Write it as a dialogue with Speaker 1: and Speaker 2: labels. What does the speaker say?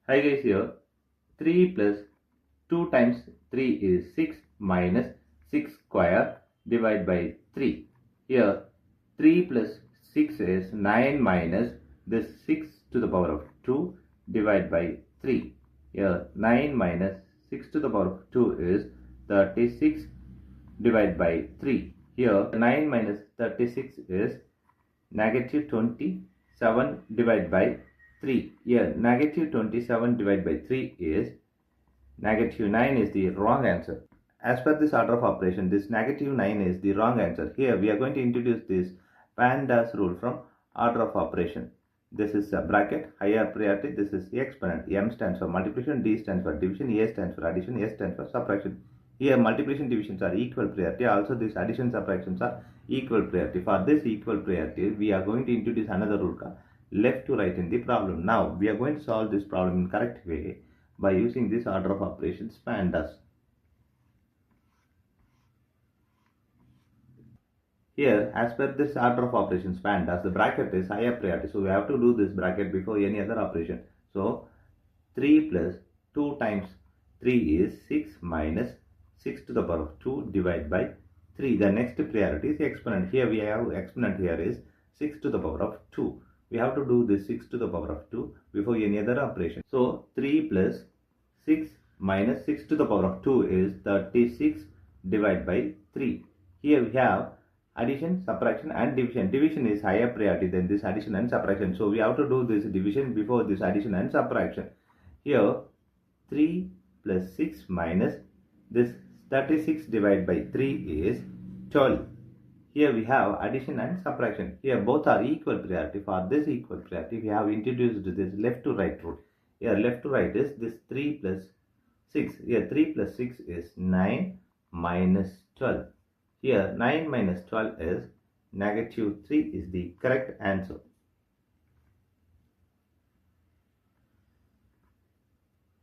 Speaker 1: Hi guys, here 3 plus 2 times 3 is 6 minus 6 square divided by 3. Here 3 plus 6 is 9 minus this 6 to the power of 2 divided by 3. Here 9 minus 6 to the power of 2 is 36 divided by 3. Here 9 minus 36 is negative 27 divided by 3. Here negative 27 divided by 3 is negative 9 is the wrong answer. As per this order of operation, this negative 9 is the wrong answer. Here we are going to introduce this PEMDAS rule from order of operation. This is a bracket, higher priority. This is exponent. M stands for multiplication, D stands for division, A stands for addition, S stands for subtraction. Here multiplication divisions are equal priority. Also these addition subtractions are equal priority. For this equal priority, we are going to introduce another rule called left to right in the problem. Now we are going to solve this problem in correct way by using this order of operations PEMDAS. Here, as per this order of operations PEMDAS, the bracket is higher priority. So we have to do this bracket before any other operation. So 3 plus 2 times 3 is 6 minus 6 to the power of 2 divided by 3. The next priority is exponent. Here we have exponent here is 6 to the power of 2. We have to do this 6 to the power of 2 before any other operation. So 3 plus 6 minus 6 to the power of 2 is 36 divided by 3. Here we have addition, subtraction and division. Division is higher priority than this addition and subtraction. So we have to do this division before this addition and subtraction. Here 3 plus 6 minus this 36 divided by 3 is 12. Here we have addition and subtraction. Here both are equal priority. For this equal priority, we have introduced this left to right rule. Here left to right is this 3 plus 6. Here 3 plus 6 is 9 minus 12. Here 9 minus 12 is negative 3 is the correct answer.